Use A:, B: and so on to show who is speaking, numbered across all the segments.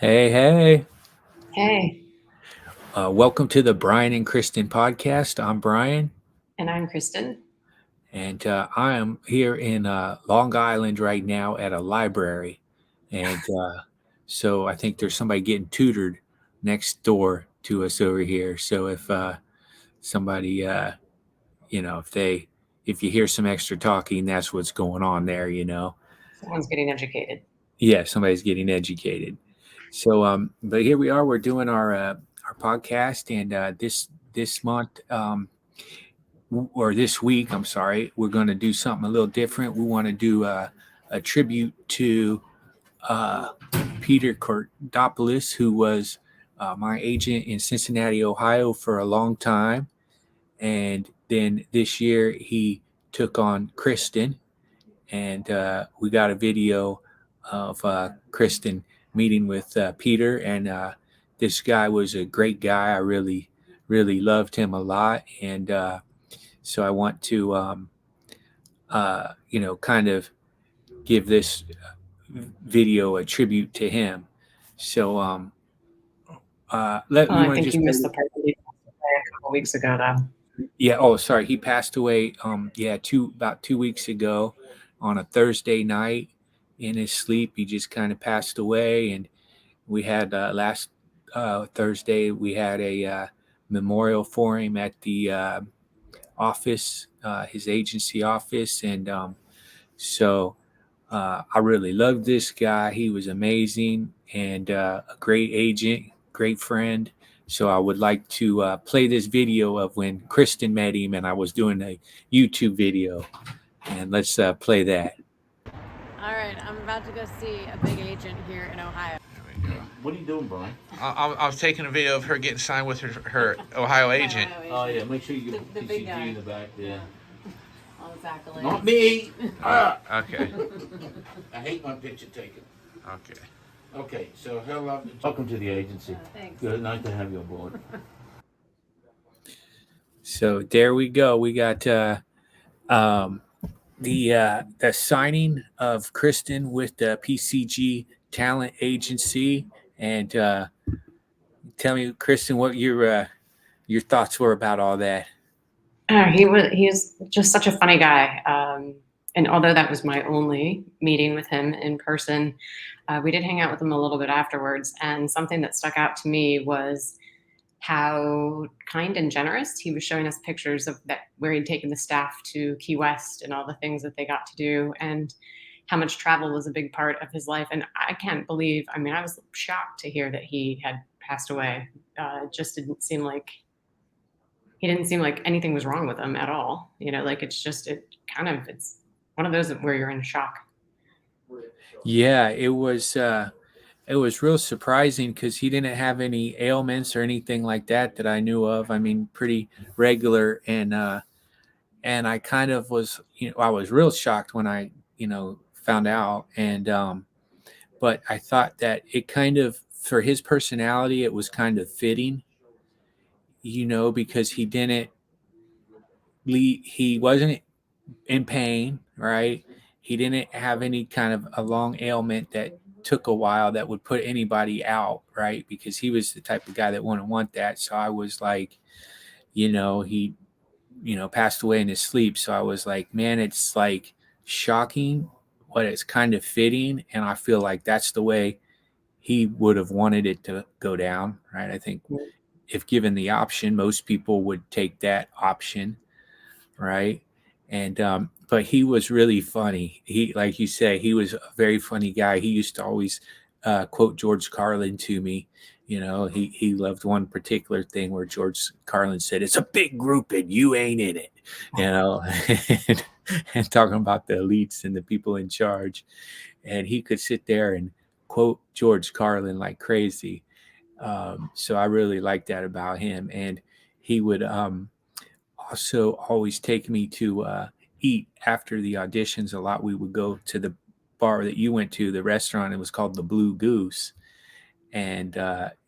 A: Hey, hey.
B: Hey,
A: Welcome to the Brian and Kristen podcast. I'm Brian,
B: and I'm Kristen.
A: and I am here in Long Island right now at a library. And so I think there's somebody getting tutored next door to us over here. So if somebody, if you hear some extra talking, that's what's going on there.
B: Someone's getting educated.
A: Yeah, somebody's getting educated. So, but here we are. We're doing our podcast, and this month, or this week, I'm sorry, we're going to do something a little different. We want to do a tribute to uh, Peter Kordopoulos, who was my agent in Cincinnati, Ohio, for a long time, and then this year he took on Kristen, and we got a video of Kristen meeting with Peter, and this guy was a great guy. I really, really loved him a lot, and so I want to, kind of give this video a tribute to him. So, let
B: Well,
A: you
B: I
A: want to
B: think
A: just
B: you missed the part that he passed away a couple weeks ago, though.
A: yeah. Oh, sorry. He passed away. Yeah, about 2 weeks ago, on a Thursday night in his sleep. He just kind of passed away, and we had last Thursday we had a memorial for him at the office, his agency office, and so I really loved this guy. He was amazing and a great agent, great friend. So I would like to play this video of when Kristen met him, and I was doing a YouTube video, and let's play that.
C: All right, I'm about to go see a big agent here in Ohio.
A: What are you doing, Brian? I was taking a video of her getting signed with her Ohio agent.
C: Oh
A: Yeah, make sure you
C: the big guy
A: in the back there.
C: All his accolades.
A: Not me. Okay. I hate my picture taken. Okay. Okay, so hello. Welcome to the agency.
C: Thanks.
A: Good, nice to have you aboard. So there we go. We got um, the signing of Kristen with the PCG Talent Agency, and tell me, Kristen, what your thoughts were about all that.
B: He's just such a funny guy. And although that was my only meeting with him in person, we did hang out with him a little bit afterwards. And something that stuck out to me was how kind and generous he was showing us pictures of that where he'd taken the staff to Key West and all the things that they got to do, and how much travel was a big part of his life. And I can't believe, I mean, I was shocked to hear that he had passed away. It just didn't seem like he didn't seem like anything was wrong with him at all. Like it's one of those where you're in shock.
A: Yeah, it was real surprising because he didn't have any ailments or anything like that I knew of. I mean, pretty regular, and I kind of was, I was real shocked when I, found out, and but I thought that it kind of, for his personality, it was kind of fitting, because he wasn't in pain, right? He didn't have any kind of a long ailment that took a while that would put anybody out, right? Because he was the type of guy that wouldn't want that. So I was like, he, passed away in his sleep. So I was like, man, it's like shocking, but it's kind of fitting. And I feel like that's the way he would have wanted it to go down, right? I think if given the option, most people would take that option, right? And but he was really funny. He, like you say, he was a very funny guy. He used to always quote George Carlin to me. He loved one particular thing where George Carlin said, "It's a big group and you ain't in it," you know, and, and talking about the elites and the people in charge. And he could sit there and quote George Carlin like crazy. So I really liked that about him. And he would also always take me to eat after the auditions a lot. We would go to the bar that you went to, the restaurant. It was called the Blue Goose. And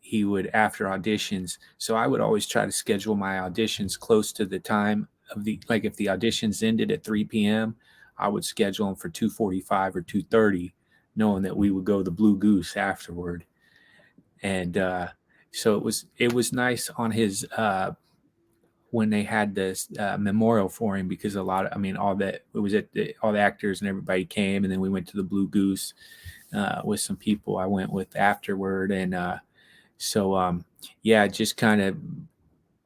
A: he would, after auditions, so I would always try to schedule my auditions close to the time of like if the auditions ended at 3 p.m., I would schedule them for 2:45 or 2:30, knowing that we would go to the Blue Goose afterward. And so it was nice on his when they had this memorial for him, because a lot of, I mean, all that it was all the actors and everybody came, and then we went to the Blue Goose with some people I went with afterward, and so yeah, it just kind of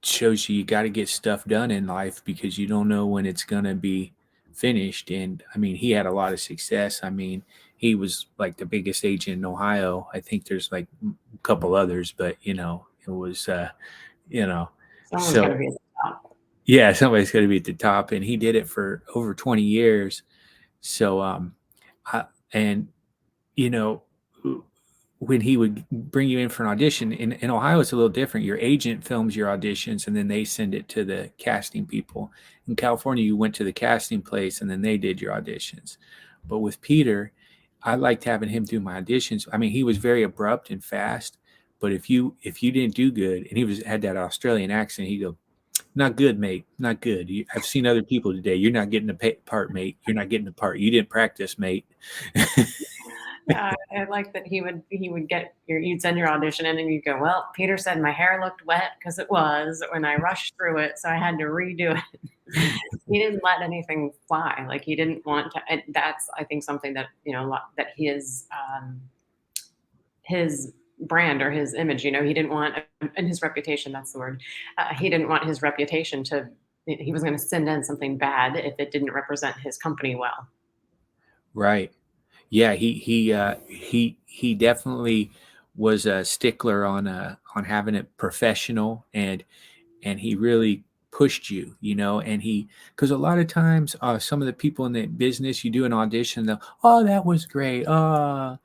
A: shows you got to get stuff done in life because you don't know when it's gonna be finished. And I mean, he had a lot of success. I mean, he was like the biggest agent in Ohio. I think there's like a couple others, but it was you know,
B: Someone's got to
A: so
B: be at the top.
A: yeah, somebody's got to be at the top, and he did it for over 20 years. So, I, and you know, when he would bring you in for an audition in Ohio, it's a little different. Your agent films your auditions, and then they send it to the casting people. In California, you went to the casting place, and then they did your auditions. But with Peter, I liked having him do my auditions. I mean, he was very abrupt and fast. But if you didn't do good, and he had that Australian accent, he'd go, "Not good, mate. Not good. I've seen other people today. You're not getting the part, mate. You're not getting the part. You didn't practice, mate."
B: Yeah, I like that he would get you'd send your audition in and you'd go, well, Peter said my hair looked wet because it was when I rushed through it, so I had to redo it. He didn't let anything fly. Like he didn't want to. And that's I think something that that his brand or his image. He didn't want and his reputation. That's the word. He didn't want his reputation to. He was going to send in something bad if it didn't represent his company well.
A: Right. Yeah, he definitely was a stickler on having it professional, and he really pushed you, and because a lot of times some of the people in the business, you do an audition, they'll, oh, that was great, and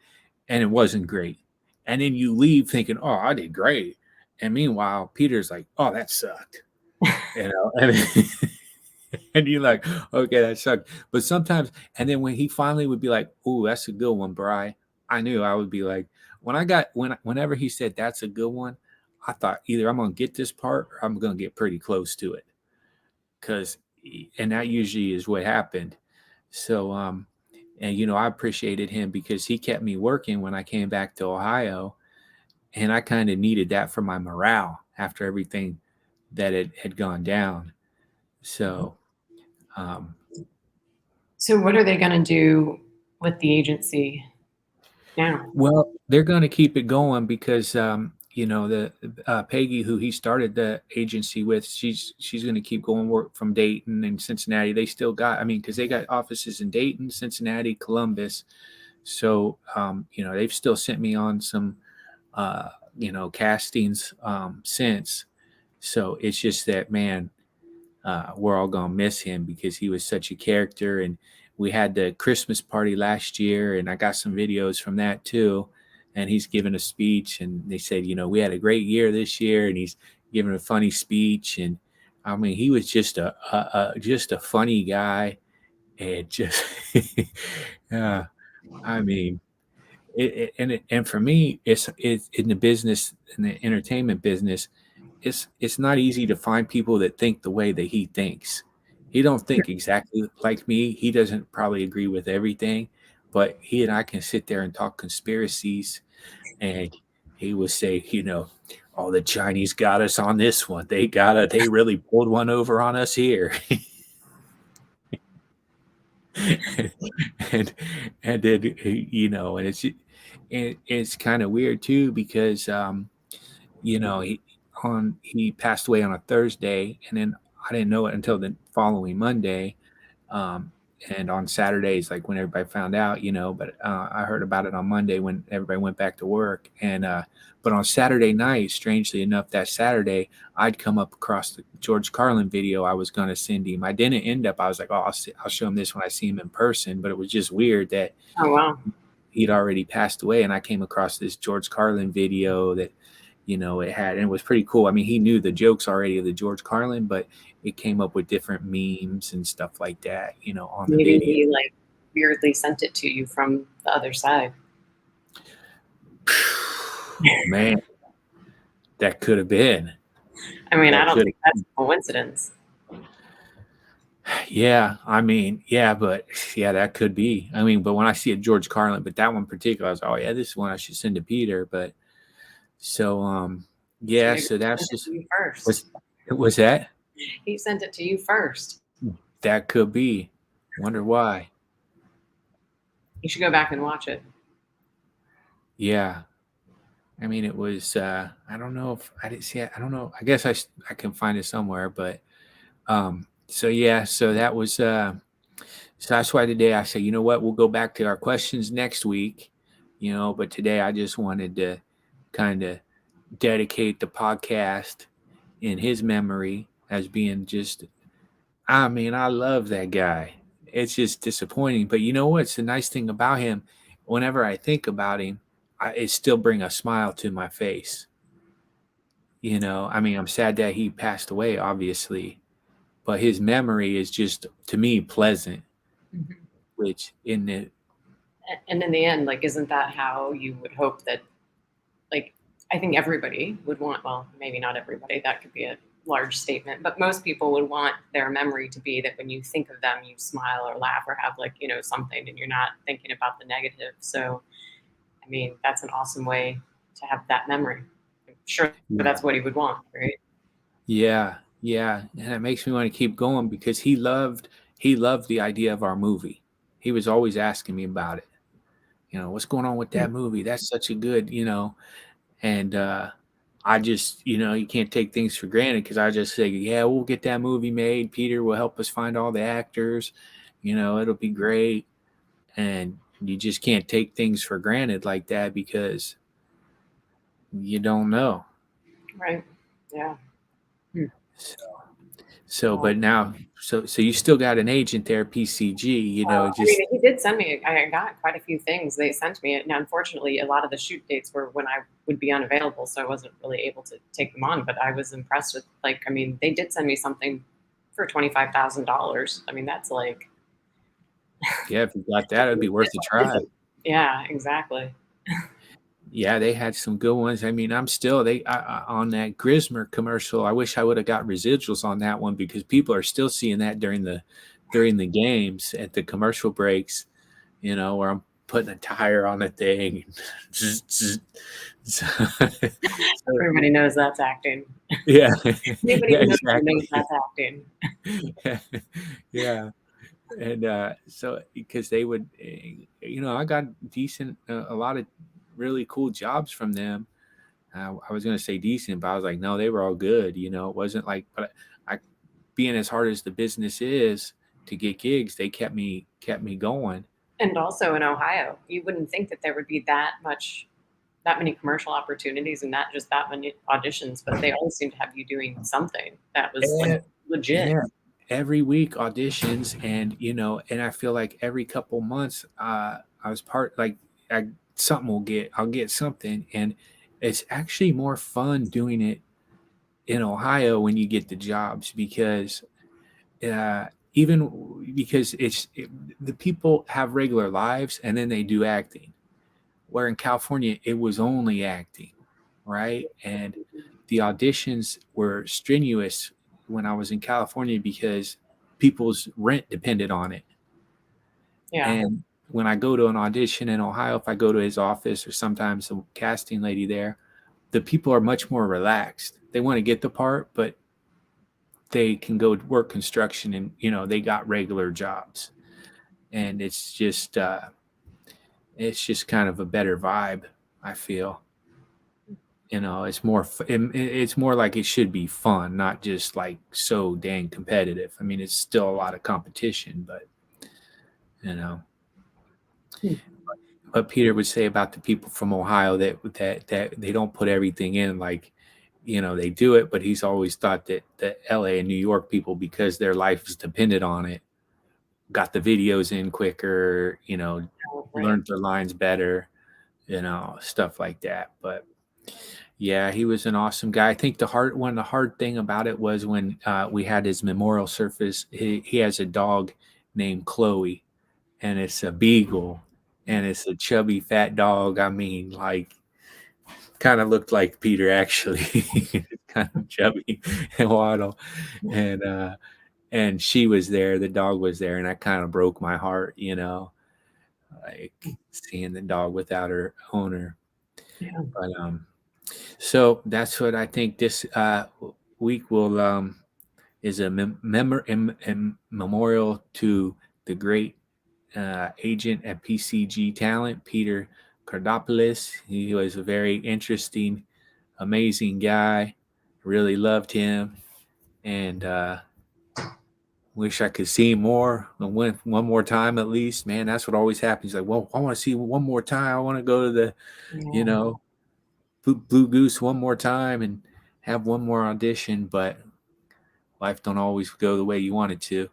A: it wasn't great, and then you leave thinking, oh, I did great, and meanwhile Peter's like, oh, that sucked, and and you're like, okay, that sucked. But sometimes, and then when he finally would be like, oh, that's a good one, Bri, I knew I would be like, whenever he said that's a good one, I thought either I'm gonna get this part or I'm gonna get pretty close to it. And that usually is what happened. So and I appreciated him because he kept me working when I came back to Ohio, and I kind of needed that for my morale after everything that had gone down. So um
B: So what are they going to do with the agency now?
A: well, they're going to keep it going because the Peggy, who he started the agency with, she's going to keep going work from Dayton and Cincinnati. They still got, I mean, because they got offices in Dayton, Cincinnati, Columbus. So they've still sent me on some castings since. So it's just that, man, we're all gonna miss him because he was such a character. And we had the Christmas party last year, and I got some videos from that too. And he's giving a speech, and they said, we had a great year this year, and he's giving a funny speech. And I mean, he was just just a funny guy, and just I mean, and for me, it's in the business, in the entertainment business, it's not easy to find people that think the way that he thinks. He don't think exactly like me. He doesn't probably agree with everything, but he and I can sit there and talk conspiracies, and he would say, oh, the Chinese got us on this one. They really pulled one over on us here. and and then and it's kind of weird too because he passed away on a Thursday, and then I didn't know it until the following Monday. Um, and on Saturdays, like when everybody found out, but I heard about it on Monday when everybody went back to work. And but on Saturday night, strangely enough, that Saturday, I'd come up across the George Carlin video I was going to send him. I didn't end up. I was like, oh, I'll show him this when I see him in person. But it was just weird that
B: Oh wow.
A: he'd already passed away, and I came across this George Carlin video that it had, and it was pretty cool. I mean, he knew the jokes already of the George Carlin, but it came up with different memes and stuff like that, on the
B: Maybe
A: video.
B: he like weirdly sent it to you from the other side.
A: Man, that could have been.
B: I mean, I
A: That
B: don't
A: could
B: think that's a coincidence.
A: Yeah, I mean, yeah, but yeah, that could be. I mean, but when I see a George Carlin, but that one particular, I was, oh yeah, this is one I should send to Peter. But So
B: So
A: yeah,
B: maybe
A: so
B: he
A: that's
B: sent it
A: just
B: to you
A: was
B: first.
A: was that
B: He sent it to you first.
A: that could be. Wonder why.
B: You should go back and watch it.
A: Yeah. I mean, it was. I don't know if I didn't see it. I don't know. I guess I can find it somewhere. But so yeah. So that was. So that's why today I say, you know what? We'll go back to our questions next week. But today I just wanted to kind of dedicate the podcast in his memory as being just. I mean, I love that guy. It's just disappointing, but you know what's the nice thing about him? Whenever I think about him, it still bring a smile to my face. I mean, I'm sad that he passed away, obviously, but his memory is just to me pleasant.
B: Mhm.
A: Which in the
B: And in the end, like, isn't that how you would hope that, like, I think everybody would want, well, maybe not everybody, that could be a large statement, but most people would want their memory to be that when you think of them, you smile or laugh or have, like, something, and you're not thinking about the negative. So, I mean, that's an awesome way to have that memory. I'm sure
A: yeah,
B: that's what he would want, right?
A: yeah, and it makes me want to keep going because he loved the idea of our movie. He was always asking me about it. What's going on with that movie? That's such a good, and I just, you can't take things for granted because I just say, yeah, we'll get that movie made. Peter will help us find all the actors. It'll be great. And you just can't take things for granted like that because you don't know.
B: Right. Yeah. Hmm.
A: So, so
B: Well,
A: but now, so you still got an agent there, PCG.
B: I mean,
A: Just
B: he did send me. I got quite a few things they sent me. Now, unfortunately, a lot of the shoot dates were when I would be unavailable, so I wasn't really able to take them on. But I was impressed with, like, I mean, they did send me something for $25,000. I mean, that's like,
A: yeah, if you got that, it'd be worth a try.
B: yeah, exactly.
A: Yeah, they had some good ones. I mean, I'm still on that Grismer commercial. I wish I would have got residuals on that one because people are still seeing that during the games at the commercial breaks. Where I'm putting a tire on the thing. So, so,
B: Everybody knows that's acting.
A: yeah,
B: Anybody
A: yeah,
B: who knows me knows
A: exactly.
B: that's acting.
A: Yeah, and so because they would, I got decent, a lot of really cool jobs from them. I was going to say decent, but I was like, no, they were all good. It wasn't like, but I, being as hard as the business is to get gigs, they kept me going.
B: And also in Ohio, you wouldn't think that there would be that many commercial opportunities and not just that many auditions, but they always seem to have you doing something that was like
A: Eh,
B: legit.
A: yeah, every week auditions, and I feel like every couple months, I was like, I I'll get something, and it's actually more fun doing it in Ohio when you get the jobs because uh, even because the people have regular lives and then they do acting. Where in California, it was only acting, right? And the auditions were strenuous when I was in California because people's rent depended on it.
B: Yeah.
A: And when I go to an audition in Ohio, if I go to his office or sometimes the casting lady there, the people are much more relaxed. They want to get the part, but they can go work construction and they got regular jobs. And it's just kind of a better vibe, I feel. It's more like it should be fun, not just like so dang competitive. I mean, it's still a lot of competition, but you know
B: Hmm.
A: what Peter would say about the people from Ohio that they don't put everything in, like they do it, but he's always thought that the LA and New York people, because their life is dependent on it, got the videos in quicker,
B: Oh, right.
A: learned their lines better, stuff like that. But yeah, he was an awesome guy. I think the hard thing about it was when we had his memorial service. He has a dog named Chloe, and it's a beagle, and it's a chubby fat dog. I mean, like kind of looked like Peter actually, kind of chubby and waddle, and she was there. The dog was there, and that kind of broke my heart. Like seeing the dog without her owner.
B: Yeah.
A: But So that's what I think this week will is a memorial to the great agent at PCG Talent, Peter Cardopoulos. He was a very interesting, amazing guy. Really loved him, and wish I could see him more. One more time at least. Man, that's what always happens. Like, well, I want to see one more time. I want to go to the, you
B: Yeah.
A: know, Blue Goose one more time and have one more audition, but life don't always go the way you want it to,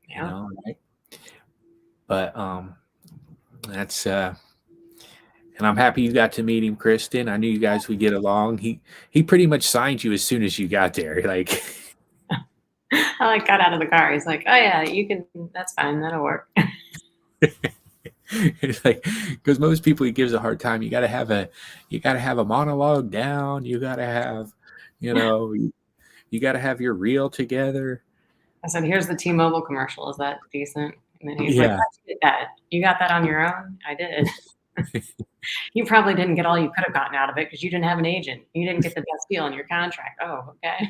B: Yeah.
A: right? But that's and I'm happy you got to meet him, Kristen. I knew you guys would get along. He pretty much signed you as soon as you got there. Like
B: I like got out of the car. He's like, "Oh yeah, you can. That's fine. That'll work."
A: it's like because most people he gives a hard time. You gotta have a monologue down. You gotta have, you know, you gotta have your reel together.
B: I said, "Here's the T-Mobile commercial. Is that decent?" And then he's like,
A: Yeah.
B: "How'd you get that? You got that on your own?" I did. You probably didn't get all you could have gotten out of it because you didn't have an agent. You didn't get the best deal in your contract. Oh, okay.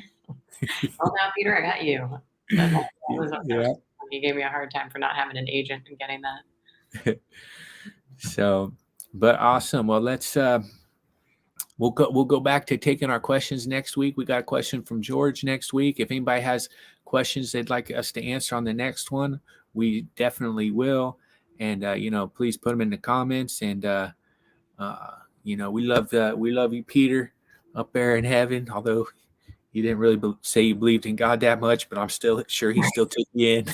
B: Well, now, Peter, I got you. But
A: Yeah.
B: he gave me a hard time for not having an agent and getting that.
A: So, but awesome. Well, let's we'll go back to taking our questions next week. We got a question from George next week. If anybody has questions they'd like us to answer on the next one, we definitely will. And please put them in the comments. And we love you, Peter, up there in heaven. Although you didn't really say you believed in God that much, but I'm still sure He still took you in.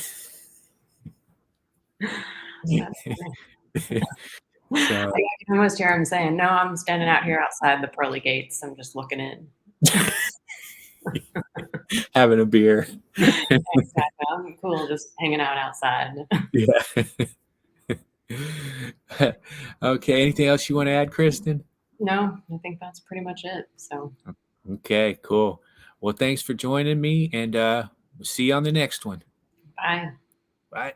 A: So
B: I can almost hear him saying, "No, I'm standing out here outside the pearly gates. I'm just looking in."
A: having a beer.
B: Exactly. I'm cool, just hanging out outside.
A: Yeah. Okay. Anything else you want to add, Kristen?
B: No, I think that's pretty much it. So,
A: Okay, cool. Well, thanks for joining me, and we'll see you on the next one.
B: bye.
A: Bye.